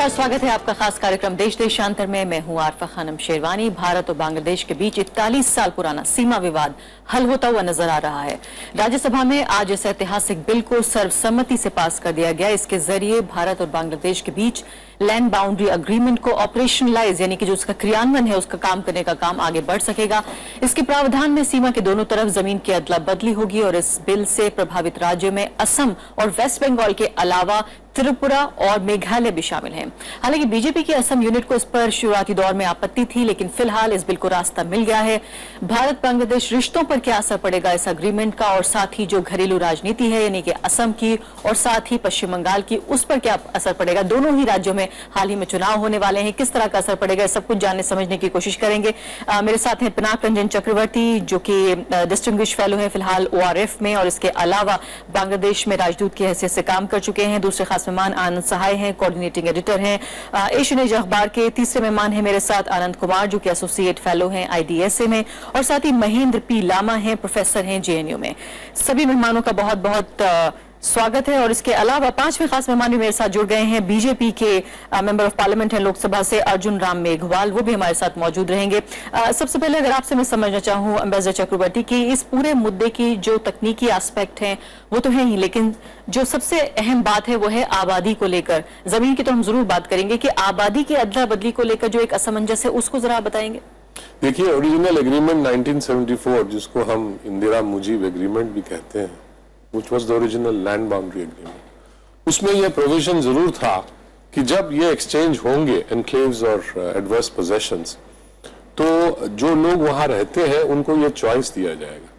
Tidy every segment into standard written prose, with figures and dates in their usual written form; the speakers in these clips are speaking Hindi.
नमस्कार, स्वागत है आपका खास कार्यक्रम देश देशांतर में। मैं हूं आरफा खानम शेरवानी। भारत और बांग्लादेश के बीच 41 साल पुराना सीमा विवाद हल होता हुआ नजर आ रहा है। राज्यसभा में आज इस ऐतिहासिक बिल को सर्वसम्मति से पास कर दिया गया। इसके जरिए भारत और बांग्लादेश के बीच लैंड बाउंड्री अग्रीमेंट को ऑपरेशनलाइज यानी कि जो उसका क्रियान्वयन है उसका काम करने का काम आगे बढ़ सकेगा। इसके प्रावधान में सीमा के दोनों तरफ जमीन की अदला बदली होगी और इस बिल से प्रभावित राज्यों में असम और वेस्ट बंगाल के अलावा त्रिपुरा और मेघालय भी शामिल हैं। हालांकि बीजेपी की असम यूनिट को इस पर शुरुआती दौर में आपत्ति थी, लेकिन फिलहाल इस बिल को रास्ता मिल गया है। भारत बांग्लादेश रिश्तों पर क्या असर पड़ेगा इस अग्रीमेंट का, और साथ ही जो घरेलू राजनीति है यानी कि असम की और साथ ही पश्चिम बंगाल की, उस पर क्या असर पड़ेगा। दोनों ही राज्यों में हाल ही में चुनाव होने वाले हैं, किस तरह का असर पड़ेगा, सब कुछ जानने समझने की कोशिश करेंगे। मेरे साथ हैं पिनाक रंजन चक्रवर्ती, जो कि डिस्टिंग्विश फेलो हैं फिलहाल ORF में, और इसके अलावा बांग्लादेश में राजदूत की हैसियत से काम कर चुके हैं। दूसरे खास मेहमान आनंद सहाय हैं, कोऑर्डिनेटिंग एडिटर हैं एशियन एज अखबार के। तीसरे मेहमान हैं मेरे साथ आनंद कुमार, जो कि एसोसिएट फेलो हैं IDSA में, और साथ ही महेंद्र P लामा हैं, प्रोफेसर हैं JNU में। सभी मेहमानों का बहुत बहुत स्वागत है। और इसके अलावा पांचवें खास मेहमान भी मेरे साथ जुड़ गए हैं। बीजेपी के मेंबर ऑफ पार्लियामेंट हैं लोकसभा से अर्जुन राम मेघवाल, वो भी हमारे साथ मौजूद रहेंगे। सबसे पहले अगर आपसे मैं समझना चाहूं एम्बेसडर चक्रवर्ती की, इस पूरे मुद्दे की जो तकनीकी एस्पेक्ट हैं वो तो है ही, लेकिन जो सबसे अहम बात है वो है आबादी को लेकर। जमीन की तो हम जरूर बात करेंगे कि आबादी की अदला बदली को लेकर जो एक असमंजस है उसको जरा बताएंगे। देखिए, ओरिजिनल एग्रीमेंट 1974 जिसको हम इंदिरा मुजीब एग्रीमेंट भी कहते हैं, which was the original land boundary agreement, उसमें यह प्रोविजन जरूर था कि जब ये एक्सचेंज होंगे एनक्लेव्स और एडवर्स पोजेशंस, तो जो लोग वहां रहते हैं उनको ये चॉइस दिया जाएगा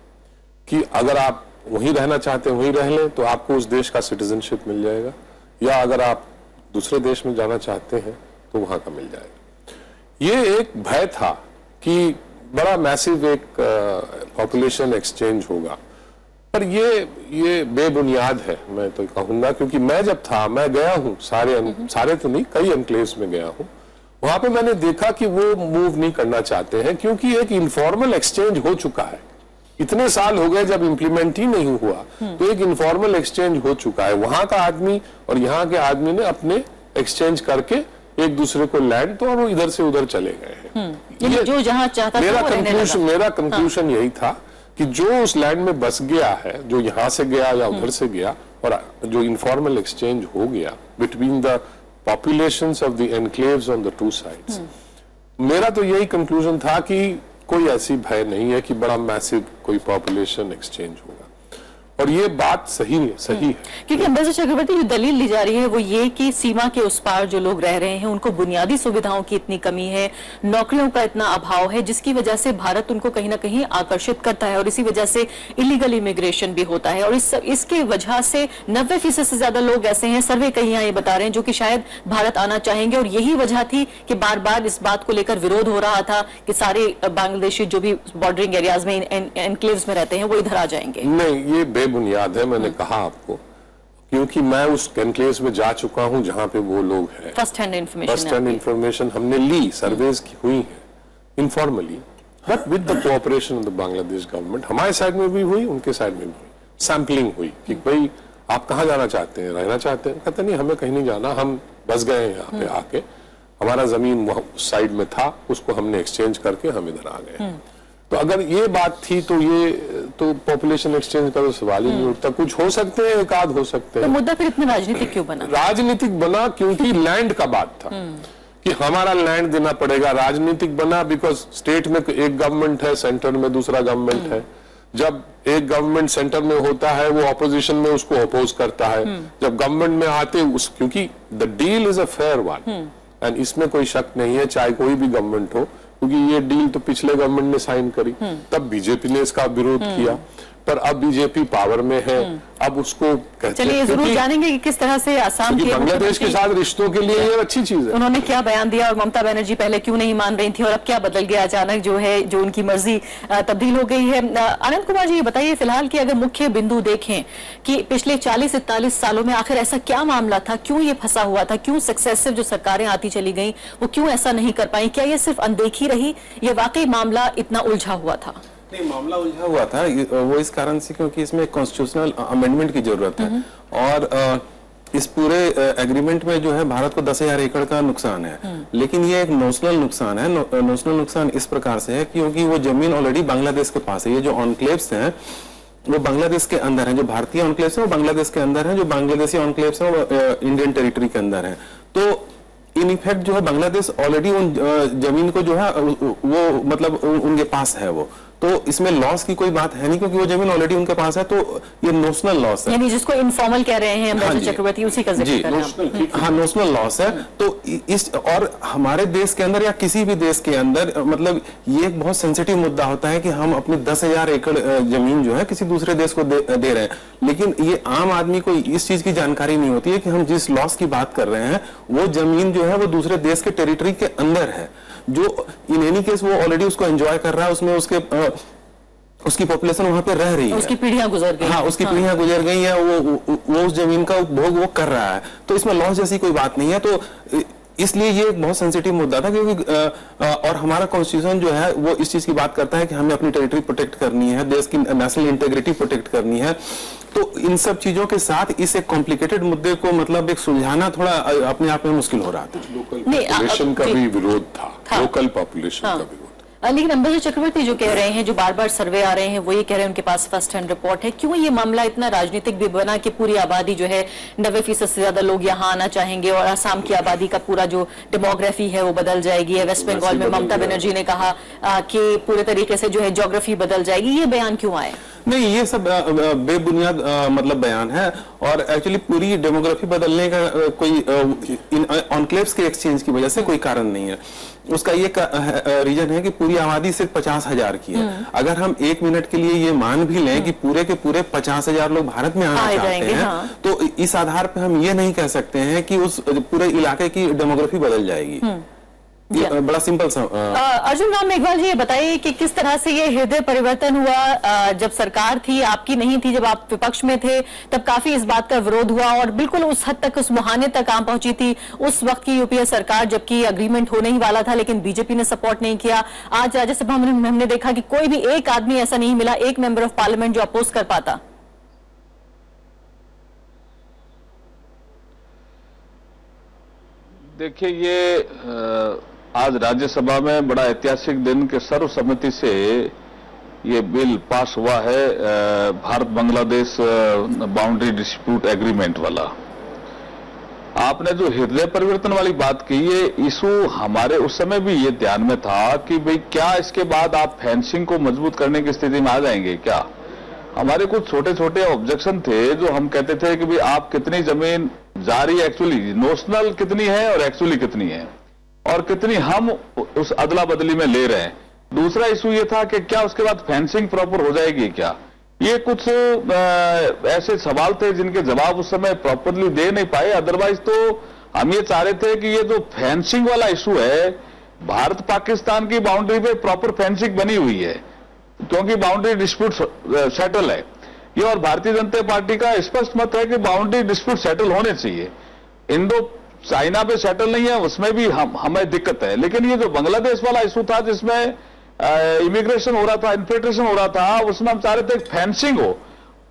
कि अगर आप वहीं रहना चाहते हैं वहीं रह लें तो आपको उस देश का सिटीजनशिप मिल जाएगा, या अगर आप दूसरे देश में जाना चाहते हैं तो वहां का मिल जाएगा। ये एक भय था कि बड़ा मैसिव एक पॉपुलेशन एक्सचेंज होगा, पर ये बेबुनियाद है मैं तो कहूंगा, क्योंकि मैं जब था, मैं गया हूं सारे तो नहीं, कई एनक्लेव्स में गया हूं, वहां पे मैंने देखा कि वो मूव नहीं करना चाहते हैं, क्योंकि एक इनफॉर्मल एक्सचेंज हो चुका है। इतने साल हो गए जब इंप्लीमेंट ही नहीं हुआ, तो एक इनफॉर्मल एक्सचेंज हो चुका है। वहां का आदमी और यहाँ के आदमी ने अपने एक्सचेंज करके एक दूसरे को लैंड, तो और वो इधर से उधर चले गए हैं। जो जहां चाहता मेरा कंक्लूजन यही था कि जो उस लैंड में बस गया है, जो यहां से गया या उधर से गया, और जो इनफॉर्मल एक्सचेंज हो गया between the populations of the enclaves on the two sides, मेरा तो यही कंक्लूजन था कि कोई ऐसी भय नहीं है कि बड़ा मैसिव कोई पॉपुलेशन एक्सचेंज होगा, और ये बात सही है। क्योंकि एम्बेसडर चक्रवर्ती जो दलील ली जा रही है वो ये कि सीमा के उस पार जो लोग रह रहे हैं उनको बुनियादी सुविधाओं की इतनी कमी है, नौकरियों का इतना अभाव है, जिसकी वजह से भारत उनको कहीं ना कहीं आकर्षित करता है, और इसी वजह से इलीगल इमिग्रेशन भी होता है। और इसके वजह से 90% से ज्यादा लोग ऐसे हैं, सर्वे कहीं ये बता रहे हैं, जो कि शायद भारत आना चाहेंगे। और यही वजह थी कि बार बार इस बात को लेकर विरोध हो रहा था कि सारे बांग्लादेशी जो भी बॉर्डरिंग एरियाज में एनक्लेव्स में रहते हैं वो इधर आ जाएंगे। नहीं, ये बुनियाद है, मैंने कहा आपको, क्योंकि मैं उस एनक्लेव्स में जा चुका हूं जहां पे वो लोग हैं। फर्स्ट हैंड इंफॉर्मेशन हमने ली, सर्वेज की हुई है informally, but with the cooperation of the Bangladesh government. हमारे साइड में भी हुई, उनके साइड में भी हुई, सैंपलिंग हुई कि भाई आप कहाँ जाना चाहते हैं, रहना चाहते हैं। कहते नहीं, हमें कहीं नहीं जाना, हम बस गए हैं यहाँ पे आके, हमारा जमीन उस साइड में था, उसको हमने एक्सचेंज करके हम इधर आ गए। तो अगर ये बात थी तो पॉपुलेशन एक्सचेंज का तो सवाल ही नहीं उठता। कुछ हो सकते हैं, एक आध हो सकते हैं। तो मुद्दा फिर इतना राजनीतिक क्यों बना? राजनीतिक बना क्योंकि लैंड का बात था कि हमारा लैंड देना पड़ेगा। राजनीतिक बना बिकॉज स्टेट में एक गवर्नमेंट है, सेंटर में दूसरा गवर्नमेंट है। जब एक गवर्नमेंट सेंटर में होता है वो ऑपोजिशन में उसको अपोज करता है, जब गवर्नमेंट में आते क्योंकि the deal is a fair one, and इसमें कोई शक नहीं है, चाहे कोई भी गवर्नमेंट हो, क्योंकि ये डील तो पिछले गवर्नमेंट ने साइन करी, तब बीजेपी ने इसका विरोध किया, पर अब बीजेपी पावर में है, अब उसको कहते हैं। चलिए जरूर जानेंगे कि किस तरह से आसाम के बांग्लादेश के साथ रिश्तों के लिए ये अच्छी चीज है। उन्होंने क्या बयान दिया, और ममता बनर्जी पहले क्यों नहीं मान रही थी, और अब क्या बदल गया अचानक जो उनकी मर्जी तब्दील हो गई है। आनंद कुमार जी, ये बताइए फिलहाल कि अगर मुख्य बिंदु देखें कि पिछले 40-41 सालों में आखिर ऐसा क्या मामला था, क्यों ये फंसा हुआ था, क्यों सक्सेसिव जो सरकारें आती चली गई वो क्यों ऐसा नहीं कर पाई? क्या ये सिर्फ अनदेखी रही या वाकई मामला इतना उलझा हुआ था? नहीं, मामला उलझा हुआ था वो इस कारण से क्योंकि इसमें कॉन्स्टिट्यूशनल अमेंडमेंट की जरूरत है, और इस पूरे एग्रीमेंट में जो है भारत को 10,000 एकड़ का नुकसान है, लेकिन ये एक नोशनल नुकसान है। नोशनल नुकसान इस प्रकार से है क्योंकि वो जमीन ऑलरेडी बांग्लादेश के पास है। ये जो ऑनक्लेव्स हैं वो बांग्लादेश के अंदर हैं, जो भारतीय ऑनक्लेव्स हैं वो बांग्लादेश के अंदर हैं, जो बांग्लादेशी ऑनक्लेव्स हैं वो इंडियन टेरिटरी के अंदर हैं। तो इन इफेक्ट जो है बांग्लादेश ऑलरेडी उन जमीन को जो है वो मतलब उनके पास है वो, तो इसमें लॉस की कोई बात है नहीं क्योंकि वो जमीन ऑलरेडी उनके पास है। तो ये नोशनल लॉस है, यानी जिसको इनफॉर्मल कह रहे हैं हाँ अंबाजी चक्रवर्ती, उसी का जिक्र कर रहे हैं हम। हाँ, नोशनल लॉस है। तो इस और हमारे देश के अंदर या किसी भी देश के अंदर मतलब ये एक बहुत सेंसिटिव मुद्दा होता है कि हम अपनी 10,000 एकड़ जमीन जो है किसी दूसरे देश को दे रहे हैं, लेकिन ये आम आदमी को इस चीज की जानकारी नहीं होती है कि हम जिस लॉस की बात कर रहे हैं वो जमीन जो है वो दूसरे देश के टेरिटरी के अंदर है, जो इन एनी केस वो ऑलरेडी उसको एंजॉय कर रहा है, उसमें उसकी पॉपुलेशन वहां पे रह रही है, उसकी पीढ़ियां गुजर गई। हाँ, उसकी पीढ़ियां गुजर गई है, वो उस जमीन का उपभोग वो कर रहा है। तो इसमें लॉस जैसी कोई बात नहीं है। तो इसलिए ये एक बहुत सेंसिटिव मुद्दा था क्योंकि और हमारा कॉन्स्टिट्यूशन जो है वो इस चीज की बात करता है कि हमें अपनी टेरिटरी प्रोटेक्ट करनी है, देश की नेशनल इंटीग्रिटी प्रोटेक्ट करनी है। तो इन सब चीजों के साथ इस एक कॉम्प्लिकेटेड मुद्दे को मतलब एक सुलझाना थोड़ा अपने आप में मुश्किल हो रहा था। लोकल पॉपुलेशन का भी विरोध था, लोकल पॉपुलेशन का विरोध। लेकिन अंबाजी चक्रवर्ती जो कह रहे हैं, जो बार बार सर्वे आ रहे हैं, वो ये कह रहे हैं उनके पास फर्स्ट हैंड रिपोर्ट है। क्यों ये मामला इतना राजनीतिक भी बना कि पूरी आबादी जो है 90% से ज्यादा लोग यहाँ आना चाहेंगे और असम की आबादी का पूरा जो डेमोग्राफी है वो बदल जाएगी। वेस्ट बंगाल में ममता बनर्जी ने कहा कि पूरे तरीके से जो है ज्योग्राफी बदल जाएगी। ये बयान क्यों आए? नहीं, ये सब बेबुनियाद मतलब बयान है और एक्चुअली पूरी डेमोग्राफी बदलने का कोई ऑनक्लेव्स के एक्सचेंज की वजह से कोई कारण नहीं है। उसका ये रीजन है कि पूरी आबादी सिर्फ 50,000 की है। अगर हम 1 मिनट के लिए ये मान भी लें कि पूरे के पूरे 50,000 लोग भारत में आना चाहते हैं, तो इस आधार पर हम ये नहीं कह सकते हैं कि उस पूरे इलाके की डेमोग्राफी बदल जाएगी। ये बड़ा सिंपल सा। अर्जुन राम मेघवाल जी, ये बताइए कि किस तरह से ये हृदय परिवर्तन हुआ? जब सरकार थी, आपकी नहीं थी, जब आप विपक्ष में थे, तब काफी इस बात का विरोध हुआ और बिल्कुल उस हद तक, उस मुहाने तक आम पहुंची थी उस वक्त की यूपीए सरकार, जबकि अग्रीमेंट होने ही वाला था, लेकिन बीजेपी ने सपोर्ट नहीं किया। आज राज्यसभा में हमने देखा कि कोई भी एक आदमी ऐसा नहीं मिला, एक मेंबर ऑफ पार्लियामेंट जो अपोज कर पाता। देखिए, ये आज राज्यसभा में बड़ा ऐतिहासिक दिन के सर्वसम्मति से ये बिल पास हुआ है, Bharat Bangladesh boundary dispute agreement वाला। आपने जो हृदय परिवर्तन वाली बात की, ये इशू हमारे उस समय भी ये ध्यान में था कि भाई क्या इसके बाद आप फेंसिंग को मजबूत करने की स्थिति में आ जाएंगे क्या? हमारे कुछ छोटे छोटे ऑब्जेक्शन थे जो हम कहते थे कि भाई आप कितनी जमीन जा रही है, एक्चुअली नोशनल कितनी है और एक्चुअली कितनी है, और कितनी हम उस अदला बदली में ले रहे हैं। दूसरा इशू ये था कि क्या उसके बाद फेंसिंग प्रॉपर हो जाएगी क्या? ये कुछ ऐसे सवाल थे जिनके जवाब उस समय प्रॉपरली दे नहीं पाए। अदरवाइज तो हम ये चाह रहे थे कि ये जो फेंसिंग वाला इशू है, भारत पाकिस्तान की बाउंड्री पे प्रॉपर फेंसिंग बनी हुई है क्योंकि बाउंड्री डिस्प्यूट सेटल है ये, और भारतीय जनता पार्टी का स्पष्ट मत है कि बाउंड्री डिस्प्यूट सेटल होने चाहिए। इंडो चाइना पे सेटल नहीं है, उसमें भी हमें दिक्कत है। लेकिन ये जो बांग्लादेश वाला इशू था जिसमें इमिग्रेशन हो रहा था, इन्फिल्ट्रेशन हो रहा था, उसमें हम चाह रहे थे फेंसिंग हो।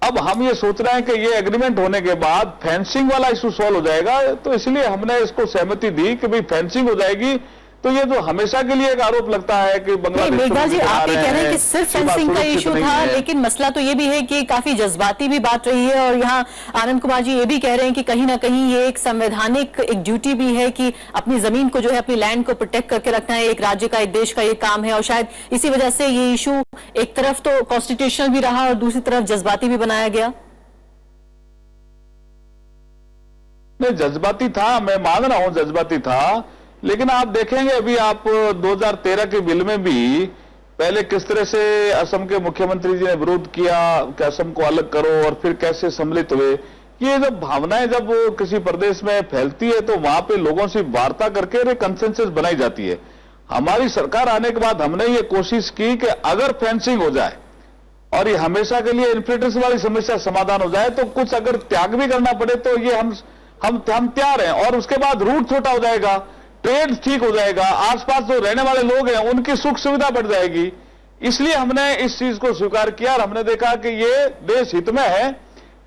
अब हम ये सोच रहे हैं कि ये एग्रीमेंट होने के बाद फेंसिंग वाला इशू सॉल्व हो जाएगा, तो इसलिए हमने इसको सहमति दी कि भाई फेंसिंग हो जाएगी। तो ये जो हमेशा के लिए एक आरोप लगता है कि बांग्लादेश, मेघवाल जी, आप ये कह रहे हैं कि सिर्फ फेंसिंग का इशू था, लेकिन मसला तो ये भी है कि काफी जज्बाती भी बात रही है। और यहाँ आनंद कुमार जी ये भी कह रहे हैं कि कहीं ना कहीं ये एक संवैधानिक एक ड्यूटी भी है कि अपनी जमीन को जो है, अपनी लैंड को प्रोटेक्ट करके रखना है। एक राज्य का, एक देश का ये काम है और शायद इसी वजह से ये इशू एक तरफ तो कॉन्स्टिट्यूशनल भी रहा और दूसरी तरफ जज्बाती भी बनाया गया। नहीं, जज्बाती था, मैं मान रहा हूं जज्बाती था, लेकिन आप देखेंगे अभी आप 2013 के बिल में भी पहले किस तरह से असम के मुख्यमंत्री जी ने विरोध किया कि असम को अलग करो, और फिर कैसे सम्मिलित हुए। ये जब भावनाएं जब किसी प्रदेश में फैलती है तो वहां पे लोगों से वार्ता करके कंसेंसस बनाई जाती है। हमारी सरकार आने के बाद हमने ये कोशिश की कि अगर फेंसिंग हो जाए और ये हमेशा के लिए इन्फिल्ट्रेशन वाली समस्या समाधान हो जाए, तो कुछ अगर त्याग भी करना पड़े तो ये हम तैयार हैं। और उसके बाद रूट छोटा हो जाएगा, ट्रेड ठीक हो जाएगा, आसपास जो रहने वाले लोग हैं उनकी सुख सुविधा बढ़ जाएगी। इसलिए हमने इस चीज को स्वीकार किया और हमने देखा कि ये देश हित में है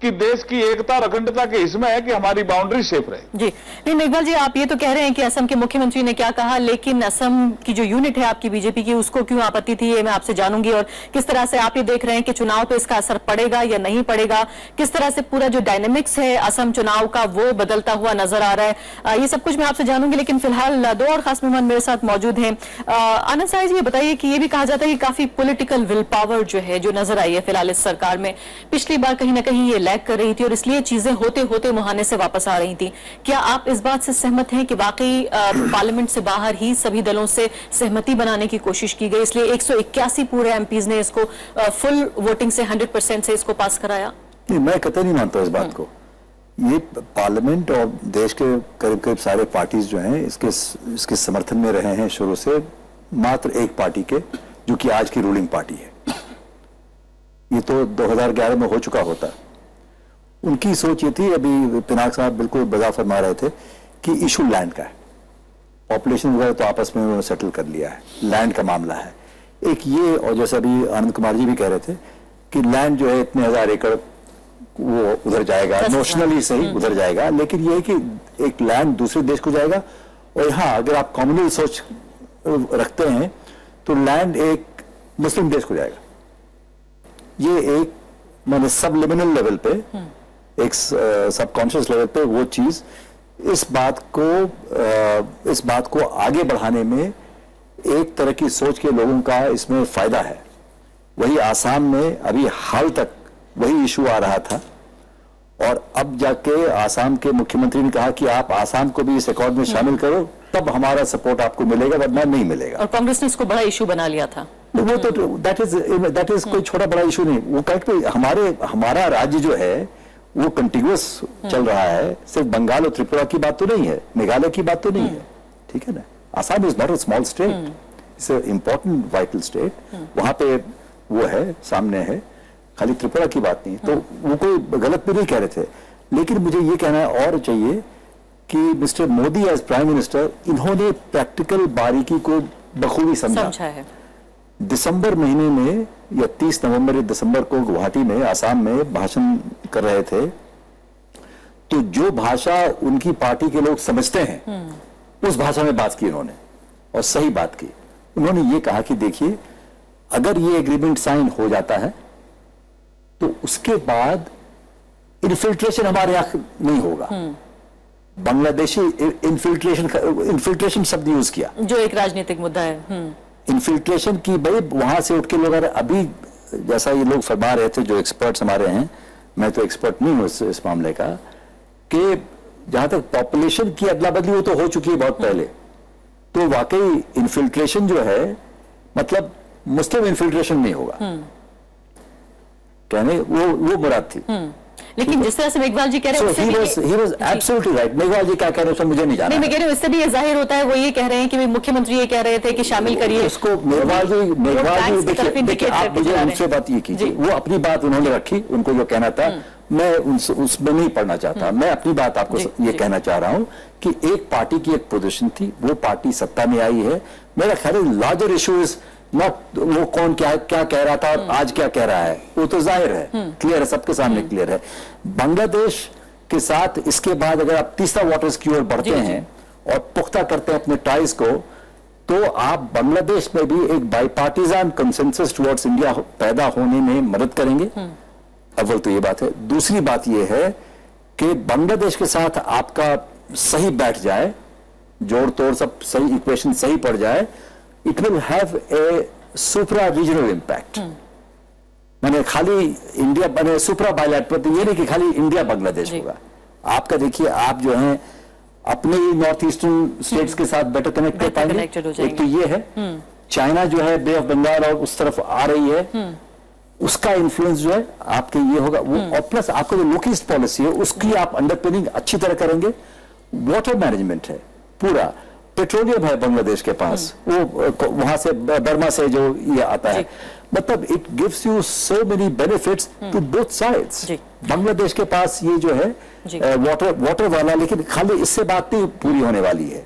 कि देश की एकता और अखंडता के हिस्से में है कि हमारी बाउंड्री सेफ रहे। जी नहीं मेघवाल जी, आप ये तो कह रहे हैं कि असम के मुख्यमंत्री ने क्या कहा, लेकिन असम की जो यूनिट है आपकी बीजेपी की, उसको क्यों आपत्ति थी, ये मैं आपसे जानूंगी। और किस तरह से आप ये देख रहे हैं कि चुनाव पे इसका असर पड़ेगा या नहीं पड़ेगा, किस तरह से पूरा जो डायनेमिक्स है असम चुनाव का वो बदलता हुआ नजर आ रहा है, ये सब कुछ मैं आपसे जानूंगी। लेकिन फिलहाल दो और खास मेहमान मेरे साथ मौजूद हैं। आनंद साहब, ये बताइए कि ये भी कहा जाता है कि काफी पॉलिटिकल विल पावर जो है जो नजर आई है फिलहाल इस सरकार में, पिछली बार कहीं ना कहीं ये लैग कर रही थी और इसलिए चीजें होते होते मुहाने से वापस आ रही थी। क्या आप इस बात से सहमत हैं कि वाकई पार्लियामेंट से बाहर ही सभी दलों से सहमति बनाने की कोशिश की गई, इसलिए 181 पूरे एमपीज ने इसको फुल वोटिंग से 100% से इसको पास कराया? नहीं, मैं कतई नहीं मानता इस बात को। ये पार्लियामेंट और देश के करीब करीब सारे पार्टीज जो हैं इसके समर्थन में रहे हैं शुरू से, मात्र एक पार्टी के, जो कि आज की रूलिंग पार्टी है। ये तो 2011 में हो चुका होता। उनकी सोच ये थी, अभी पिनाक साहब बिल्कुल बजा फरमा रहे थे कि इशू लैंड का है, पॉपुलेशन वगैरह तो आपस में उन्होंने सेटल कर लिया है, लैंड का मामला है एक ये। और जैसे अभी आनंद कुमार जी भी कह रहे थे कि लैंड जो है इतने 1000 एकड़ वो उधर जाएगा, नोशनली सही उधर जाएगा, लेकिन ये है कि एक लैंड दूसरे देश को जाएगा। और यहाँ अगर आप कम्युनल सोच रखते हैं तो लैंड एक मुस्लिम देश को जाएगा। ये एक मैंने सबलिमिनल लेवल पे, एक सबकॉन्शियस लेवल पे वो चीज इस बात को आगे बढ़ाने में एक तरह की सोच के लोगों का इसमें फायदा है। वही आसाम में अभी हाल तक वही इशू आ रहा था और अब जाके आसाम के मुख्यमंत्री ने कहा कि आप आसाम को भी इस अकॉर्ड में शामिल करो, तब हमारा सपोर्ट आपको मिलेगा, वरना नहीं मिलेगा। और कांग्रेस ने इसको बड़ा इशू बना लिया था। वो तो दैट इज कोई छोटा बड़ा इशू नहीं। वो करेक्ट, हमारा राज्य जो है वो कंटिन्यूअस चल रहा है, सिर्फ बंगाल और त्रिपुरा की बात तो नहीं है, मेघालय की बात तो नहीं है, ठीक है ना। Assam is not a small state, it's a important vital state, वहां पे वो है, सामने है, खाली त्रिपुरा की बात नहीं। तो वो कोई गलत भी नहीं कह रहे थे, लेकिन मुझे ये कहना और चाहिए कि mister Modi as prime minister, इन्होंने प्रैक्टिकल बारीकी को बखूबी समझा है। दिसंबर महीने में या 30 नवंबर या दिसंबर को गुवाहाटी में, आसाम में भाषण कर रहे थे, तो जो भाषा उनकी पार्टी के लोग समझते हैं उस भाषा में बात की उन्होंने, और सही बात की। उन्होंने ये कहा कि देखिए, अगर ये एग्रीमेंट साइन हो जाता है तो उसके बाद इन्फिल्ट्रेशन हमारे यहां नहीं होगा। बांग्लादेशी इन्फिल्ट्रेशन शब्द यूज किया, जो एक राजनीतिक मुद्दा है। इन्फिल्ट्रेशन की, भाई वहां से उठ के लोग, अभी जैसा ये लोग फरमा रहे थे, जो एक्सपर्ट्स हमारे हैं, मैं तो एक्सपर्ट नहीं हूं इस मामले का, कि जहां तक पॉपुलेशन की अदला बदली वो तो हो चुकी है बहुत पहले, तो वाकई इन्फिल्ट्रेशन जो है, मतलब मुस्लिम इन्फिल्ट्रेशन नहीं होगा, कहने वो मुराद थी। लेकिन जिस तरह से मेघवाल जी कह रहे हैं, he was absolutely right। Meghwal जी क्या कह रहे हैं मुझे नहीं जाना। नहीं, मैं कह रही हूँ, इससे भी ये जाहिर होता है, वो ये कह रहे हैं कि मुख्यमंत्री ये कह रहे थे कि शामिल करिए उसको। मेघवाल जी देखिए, आप मुझे उनसे बात ये कीजिए, वो अपनी बात उन्होंने रखी, उनको जो कहना था, मैं उसमें नहीं पढ़ना चाहता। मैं अपनी बात आपको ये कहना चाह रहा हूं कि एक पार्टी की एक पोजीशन थी, वो पार्टी सत्ता में आई है। मेरा ख्याल है लार्जर इशू इज नॉट वो कौन क्या कह रहा था और आज क्या कह रहा है, वो तो जाहिर है, क्लियर है, सबके सामने क्लियर है। बांग्लादेश के साथ इसके बाद अगर आप तीसरा वाटर्स की ओर बढ़ते हैं और पुख्ता करते हैं अपने टाइज को, तो आप बांग्लादेश में भी एक बाईपार्टीजान कंसेंसस टुवर्ड्स इंडिया पैदा होने में मदद करेंगे। अव्वल तो ये बात है। दूसरी बात ये है कि बांग्लादेश के साथ आपका सही बैठ जाए, जोड़ तोड़ सब सही, इक्वेशन सही पड़ जाए, it will have a supra regional impact. मैंने खाली इंडिया बने सुप्रा बायलैटरल, ये नहीं कि खाली इंडिया बांग्लादेश होगा। आपका देखिए, आप जो हैं अपने नॉर्थ ईस्टर्न स्टेट्स के साथ बेटर कनेक्ट कर पाएंगे। एक तो ये है, चाइना जो है बे ऑफ बंगाल और उस तरफ आ रही है, उसका इन्फ्लुएंस जो है आपके ये होगा वो, और प्लस आपका जो लोक ईस्ट पॉलिसी है उसकी आप अंडरपिनिंग अच्छी तरह करेंगे। वाटर मैनेजमेंट है पूरा, पेट्रोलियम है बांग्लादेश के पास, वो वहां से बर्मा से जो ये आता है, मतलब it gives you so many benefits to both sides. Bangladesh के पास ये जो है वाटर वाला, लेकिन खाली इससे बात नहीं पूरी होने वाली है।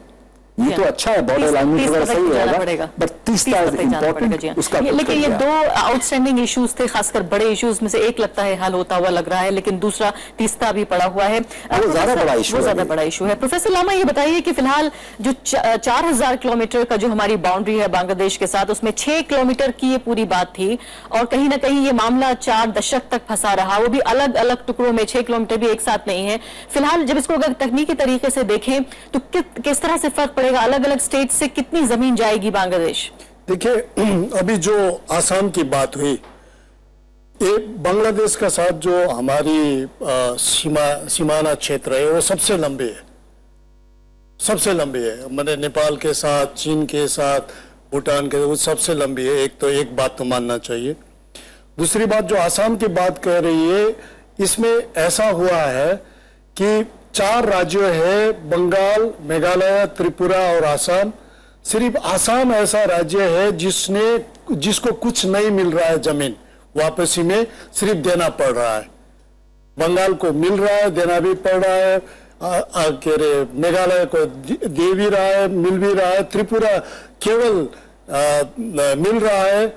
ये तो अच्छा है, बॉर्डर लाइन वगैरह सही होगा, बट तीसरा तक जाना पड़ेगा। इम्पोर्टेंट जी हाँ। उसका लेकिन ये दो आउटस्टैंडिंग इश्यूज थे, खासकर बड़े इश्यूज में से एक लगता है हल होता हुआ लग रहा है, लेकिन दूसरा तीसरा भी पड़ा हुआ है। वो ज्यादा बड़ा इशू वो है। ज्यादा बड़ा इशू है। प्रोफेसर लामा, ये बताइए कि फिलहाल जो 4000 किलोमीटर का जो हमारी बाउंड्री है बांग्लादेश के साथ, उसमें 6 किलोमीटर की ये पूरी बात थी और कहीं ना कहीं ये मामला 4 दशक तक फंसा रहा, वो भी अलग अलग टुकड़ों में, 6 किलोमीटर भी एक साथ नहीं है। फिलहाल जब इसको अगर तकनीकी तरीके से देखें तो किस तरह से फर्क पड़ेगा, अलग अलग स्टेट से कितनी जमीन जाएगी बांग्लादेश? देखिए, अभी जो आसाम की बात हुई, ये बांग्लादेश का साथ जो हमारी सीमाना क्षेत्र है वो सबसे लंबी है, सबसे लंबी है। मैंने नेपाल के साथ, चीन के साथ, भूटान के, वो सबसे लंबी है। एक तो एक बात तो मानना चाहिए। दूसरी बात, जो आसाम की बात कह रही है, इसमें ऐसा हुआ है कि 4 राज्य है, बंगाल, मेघालय, त्रिपुरा और आसाम। सिर्फ आसाम ऐसा राज्य है जिसको कुछ नहीं मिल रहा है, जमीन वापसी में सिर्फ देना पड़ रहा है। बंगाल को मिल रहा है, देना भी पड़ रहा है, मेघालय को दे भी रहा है, मिल भी रहा है, त्रिपुरा केवल मिल रहा है,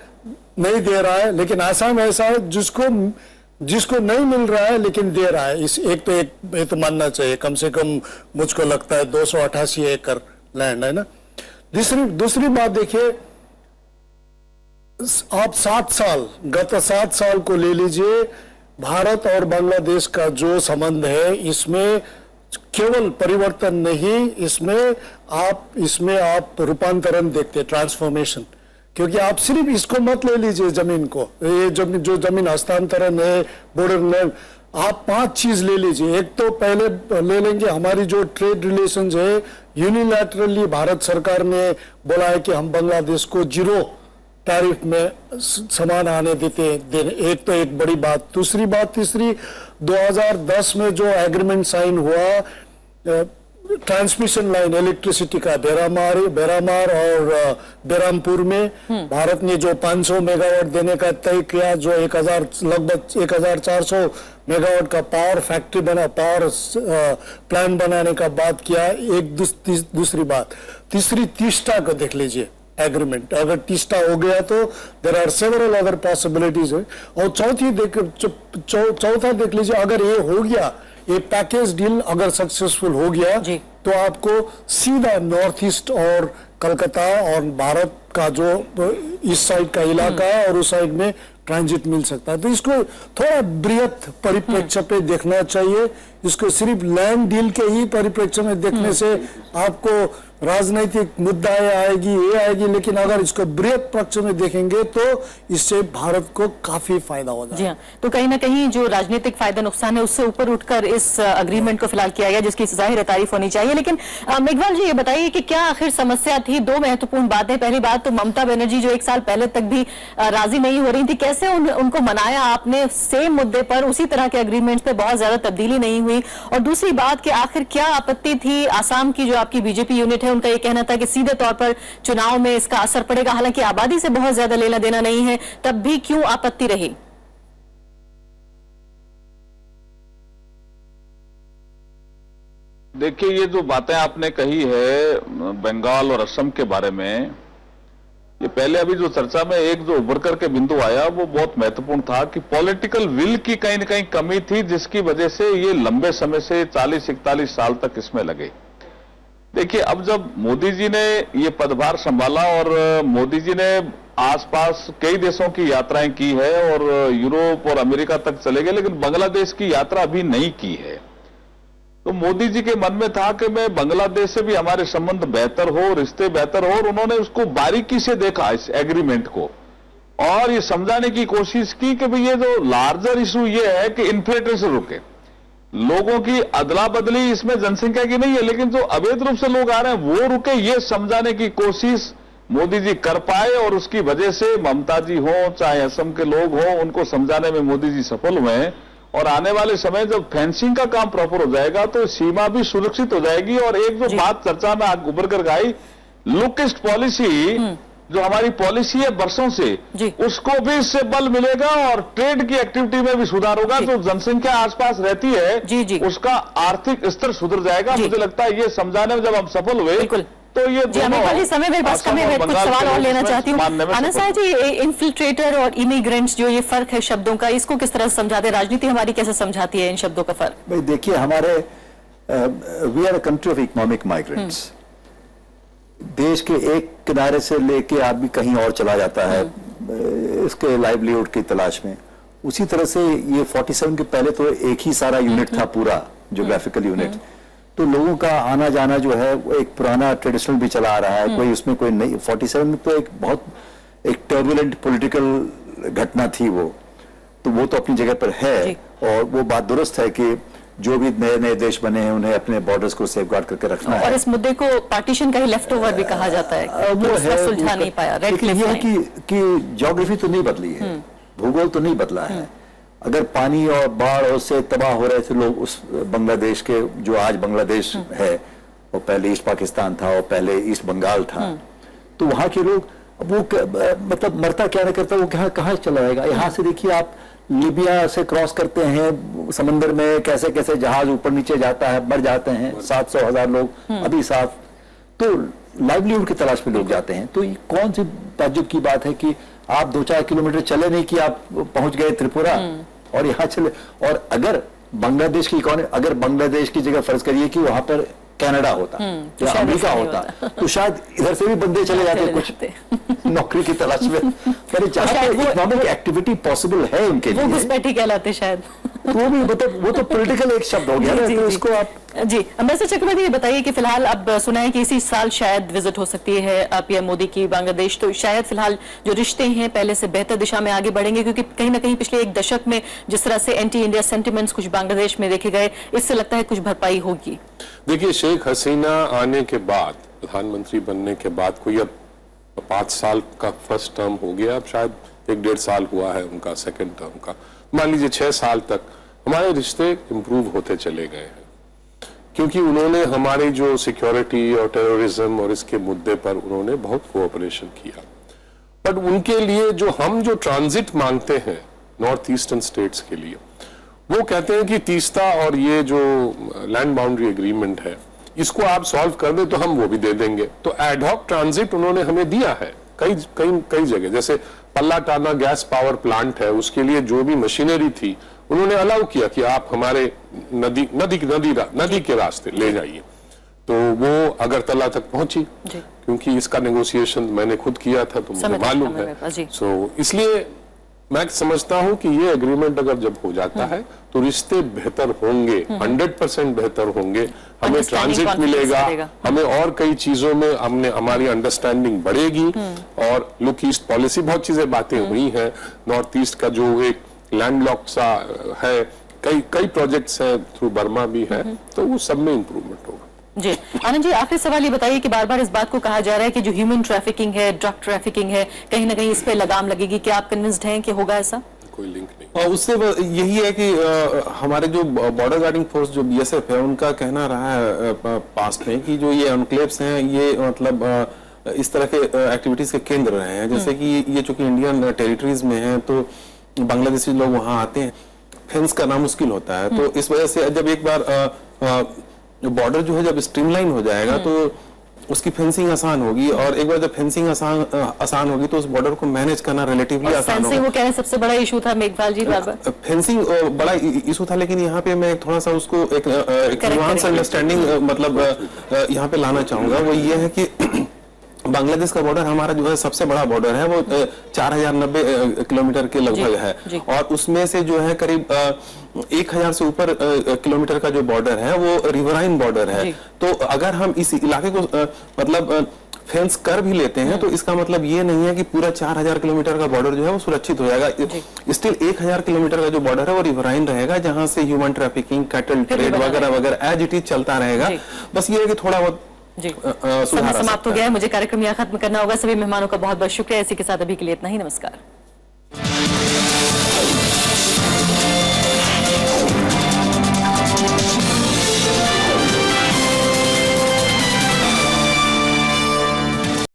नहीं दे रहा है। लेकिन आसाम ऐसा है जिसको नहीं मिल रहा है लेकिन दे रहा है। इस एक तो मानना चाहिए, कम से कम मुझको लगता है 288 एकड़ लैंड है ना। दूसरी बात देखिए, आप 7 साल, गत 7 साल को ले लीजिए, भारत और बांग्लादेश का जो संबंध है, इसमें केवल परिवर्तन नहीं, इसमें आप रूपांतरण देखते, ट्रांसफॉर्मेशन। क्योंकि आप सिर्फ इसको मत ले लीजिए, जमीन को, ये जो जमीन हस्तांतरण है, बॉर्डर में, आप 5 चीज ले लीजिए। एक तो पहले ले लेंगे, हमारी जो ट्रेड रिलेशंस है, यूनिलैटरली भारत सरकार ने बोला है कि हम बांग्लादेश को 0 टैरिफ में सामान आने देते। एक तो एक बड़ी बात। दूसरी बात, तीसरी, 2010 में जो एग्रीमेंट साइन हुआ ट्रांसमिशन लाइन इलेक्ट्रिसिटी का, बेरामार और बेरामपुर में भारत ने जो 500 मेगावाट देने का तय किया, जो लगभग 1400 मेगावाट का पावर फैक्ट्री पावर प्लांट बनाने का बात किया। एक दूसरी बात। तीसरी, तीस्टा को देख लीजिए एग्रीमेंट, अगर तीस्टा हो गया तो there are several other possibilities है। और चौथा देख लीजिए, अगर ये हो गया, ये पैकेज डील अगर सक्सेसफुल हो गया तो आपको सीधा नॉर्थ ईस्ट और कलकत्ता और भारत का जो इस साइड का इलाका है और उस साइड में ट्रांजिट मिल सकता है। तो इसको थोड़ा बृहत परिप्रेक्ष्य पे देखना चाहिए। इसको सिर्फ लैंड डील के ही परिप्रेक्ष्य में देखने से आपको राजनीतिक मुद्दाएं आएगी, ये आएगी, लेकिन अगर इसको बृहत पक्ष में देखेंगे तो इससे भारत को काफी फायदा हो जाएगा। जी हाँ, तो कहीं ना कहीं जो राजनीतिक फायदा नुकसान है उससे ऊपर उठकर इस अग्रीमेंट को फिलहाल किया गया, जिसकी जाहिर तारीफ होनी चाहिए। लेकिन मेघवाल जी, ये बताइए कि क्या आखिर समस्या थी? 2 महत्वपूर्ण बातें। पहली बात तो ममता बनर्जी जो 1 साल पहले तक भी राजी नहीं हो रही थी, कैसे उनको मनाया आपने सेम मुद्दे पर, उसी तरह के अग्रीमेंट पे बहुत ज्यादा तब्दीली नहीं हुई? और दूसरी बात कि आखिर क्या आपत्ति थी? आसाम की जो आपकी बीजेपी यूनिट है, उनका ये कहना था कि सीधे तौर पर चुनाव में इसका असर पड़ेगा, हालांकि आबादी से बहुत ज्यादा लेना देना नहीं है, तब भी क्यों आपत्ति रही? देखिए, ये जो बातें आपने कही है बंगाल और असम के बारे में, ये पहले अभी जो चर्चा में एक जो उभर करके बिंदु आया वो बहुत महत्वपूर्ण था कि पॉलिटिकल विल की कहीं न कहीं कमी थी, जिसकी वजह से ये लंबे समय से 40-41 साल तक इसमें लगे। देखिए, अब जब मोदी जी ने ये पदभार संभाला और मोदी जी ने आसपास कई देशों की यात्राएं की है और यूरोप और अमेरिका तक चले गए, लेकिन बांग्लादेश की यात्रा अभी नहीं की है। तो मोदी जी के मन में था कि मैं बांग्लादेश से भी हमारे संबंध बेहतर हो, रिश्ते बेहतर हो, और उन्होंने उसको बारीकी से देखा इस एग्रीमेंट को और ये समझाने की कोशिश की कि भाई ये जो लार्जर इशू ये है कि इन्फिल्ट्रेशन रुके, लोगों की अदला बदली इसमें जनसंख्या की नहीं है, लेकिन जो अवैध रूप से लोग आ रहे हैं वो रुके, ये समझाने की कोशिश मोदी जी कर पाए और उसकी वजह से ममता जी हो चाहे असम के लोग हो, उनको समझाने में मोदी जी सफल हुए हैं। और आने वाले समय जब फेंसिंग का काम प्रॉपर हो जाएगा तो सीमा भी सुरक्षित हो जाएगी। और एक जो बात चर्चा में आग उभर कर आई, लुक ईस्ट पॉलिसी, जो हमारी पॉलिसी है वर्षों से, उसको भी इससे बल मिलेगा और ट्रेड की एक्टिविटी में भी सुधार होगा। जो जनसंख्या आसपास रहती है उसका आर्थिक स्तर सुधर जाएगा। मुझे लगता है ये समझाने में जब हम सफल हुए तो ये जी अमित भाई, समय मेरे पास कम है, कुछ सवाल और लेना चाहती हूँ। आनंद साहब जी, इन्फिल्ट्रेटर और इमिग्रेंट्स, जो ये फर्क है शब्दों का, इसको किस तरह समझाते हैं? राजनीति हमारी कैसे समझाती है इन शब्दों का फर्क? भाई देखिए, हमारे we are a country of economic migrants. देश के एक किनारे से लेके आदमी कहीं और चला जाता है इसके लाइवलीहुड की तलाश में। उसी तरह से ये 47 के पहले तो एक ही सारा यूनिट था, पूरा ज्योग्राफिकल यूनिट। तो लोगों का आना जाना जो है वो एक पुराना ट्रेडिशनल भी चला आ रहा है, कोई उसमें कोई नहीं। 47 में तो एक बहुत एक टर्बुलेंट पॉलिटिकल घटना थी वो, तो वो तो अपनी जगह पर है। और वो बात दुरुस्त है कि जो भी नए नए देश बने हैं उन्हें अपने बॉर्डर्स को सेफगार्ड करके रखना है। और इस मुद्दे को पार्टीशन का ही लेफ्ट ओवर भी कहा जाता है, वो है सुलझा नहीं पाया। रेड क्लिफ ये है कि ज्योग्राफी तो नहीं बदली है, भूगोल तो नहीं बदला है। अगर पानी और बाढ़ से तबाह हो रहे थे लोग उस बांग्लादेश के, जो आज बांग्लादेश है, वो पहले ईस्ट पाकिस्तान था और पहले ईस्ट बंगाल था, तो वहां के लोग वो मतलब मरता क्या नहीं करता, वो कहाँ चला जाएगा। यहाँ से देखिए आप लीबिया से क्रॉस करते हैं समंदर में, कैसे कैसे जहाज ऊपर नीचे जाता है, मर जाते हैं 700,000 लोग अभी साफ। तो लाइवलीहुड की तलाश में लोग जाते हैं। तो ये कौन सी ताज्जुब की बात है कि आप 2-4 किलोमीटर चले नहीं कि आप पहुंच गए त्रिपुरा, और यहाँ चले। और अगर बांग्लादेश की इकोनॉमी, अगर बांग्लादेश की जगह फर्ज करिए कि वहां पर कनाडा होता या अमेरिका होता, तो शायद इधर से भी बंदे चले जाते कुछ नौकरी की तलाश में। इकोनॉमिक एक्टिविटी पॉसिबल है उनके लिए, वो घुसपैठी कहलाते शायद। तो वो भी मतलब वो तो पॉलिटिकल एक शब्द हो गया ना, तो इसको आप जी। अम्बेसडर चक्रवर्ती, ये बताइए कि फिलहाल अब सुना है कि इसी साल शायद विजिट हो सकती है पीएम मोदी की बांग्लादेश, तो शायद फिलहाल जो रिश्ते हैं पहले से बेहतर दिशा में आगे बढ़ेंगे, क्योंकि कहीं ना कहीं पिछले एक दशक में जिस तरह से एंटी इंडिया सेंटिमेंट्स कुछ बांग्लादेश में देखे गए, इससे लगता है कुछ भरपाई होगी। देखिए, शेख हसीना आने के बाद, प्रधानमंत्री बनने के बाद, कोई अब 5 साल का फर्स्ट टर्म हो गया, अब शायद 1-1.5 साल हुआ है उनका सेकंड टर्म का, मान लीजिए 6 साल तक हमारे रिश्ते इंप्रूव होते चले गए हैं, क्योंकि उन्होंने हमारी जो सिक्योरिटी और टेररिज्म और इसके मुद्दे पर उन्होंने बहुत कोऑपरेशन किया। बट उनके लिए जो ट्रांजिट मांगते हैं नॉर्थ ईस्टर्न स्टेट्स के लिए, वो कहते हैं कि तीस्ता और ये जो लैंड बाउंड्री एग्रीमेंट है, इसको आप सॉल्व कर दे तो हम वो भी दे देंगे। तो एडहॉक ट्रांजिट उन्होंने हमें दिया है कई जगह। जैसे पल्ला टाना गैस पावर प्लांट है, उसके लिए जो भी मशीनरी थी उन्होंने अलाउ किया कि आप हमारे नदी के रास्ते ले जाइए। तो वो अगरतला तक पहुंची, क्योंकि इसका नेगोशिएशन मैंने खुद किया था, तो मुझे मालूम है। सो इसलिए मैं समझता हूं कि ये एग्रीमेंट अगर जब हो जाता है तो रिश्ते बेहतर होंगे, 100% बेहतर होंगे। हमें ट्रांजिट मिलेगा, हमें और कई चीजों में हमारी अंडरस्टैंडिंग बढ़ेगी। और लुक ईस्ट पॉलिसी, बहुत चीजें बातें हुई हैं। नॉर्थ ईस्ट का जो एक लैंडलॉक सा है, कई प्रोजेक्ट्स हैं, थ्रू बर्मा भी है, तो वो सब में इंप्रूवमेंट होगा। जी आनंद जी, आखिरी सवाल ये बताइए कि बार बार इस बात को कहा जा रहा है कि जो ह्यूमन ट्रैफिकिंग है, ड्रग ट्रैफिकिंग है, कहीं ना कहीं इस पे लगाम लगेगी, क्या आप कन्विंस्ड हैं कि होगा ऐसा? कोई लिंक नहीं। और उससे यही है कि हमारे जो बॉर्डर गार्डिंग फोर्स जो बीएसएफ है, उनका कहना रहा है पास्ट में कि जो ये एनक्लेव्स हैं, ये मतलब इस तरह के एक्टिविटीज के केंद्र रहे हैं। जैसे कि ये चूंकि इंडियन टेरिटरीज में है, तो बांग्लादेशी लोग वहां आते हैं, फेंस करना मुश्किल होता है। तो इस वजह से जब एक बार बॉर्डर जो है जब स्ट्रीमलाइन हो जाएगा, तो उसकी फेंसिंग आसान होगी। और एक बार जब फेंसिंग आसान होगी तो उस बॉर्डर को मैनेज करना रिलेटिवली आसान होगा। वो कह रहे हैं सबसे बड़ा इशू था मेघवाल जी, बार-बार फेंसिंग बड़ा इशू था, लेकिन यहाँ पे मैं थोड़ा सा उसको एक नुआंस अंडरस्टैंडिंग मतलब यहाँ पे लाना चाहूंगा। वो ये है कि बांग्लादेश का बॉर्डर हमारा जो है सबसे बड़ा बॉर्डर है, वो 4090 किलोमीटर के लगभग है। और उसमें से जो है करीब 1000 से ऊपर किलोमीटर का जो बॉर्डर है वो रिवराइन बॉर्डर है। तो अगर हम इस इलाके को मतलब फेंस कर भी लेते हैं, तो इसका मतलब ये नहीं है कि पूरा 4000 किलोमीटर का बॉर्डर जो है वो सुरक्षित हो जाएगा। स्टिल 1000 किलोमीटर का जो बॉर्डर है वो रिवराइन रहेगा, जहां से ह्यूमन ट्रैफिकिंग, कैटल ट्रेड वगैरह वगैरह एज इट इज चलता रहेगा। बस ये है कि थोड़ा बहुत जी समय समाप्त हो गया है, मुझे कार्यक्रम यहाँ खत्म करना होगा। सभी मेहमानों का बहुत बहुत शुक्रिया। इसी के साथ अभी के लिए इतना ही, नमस्कार।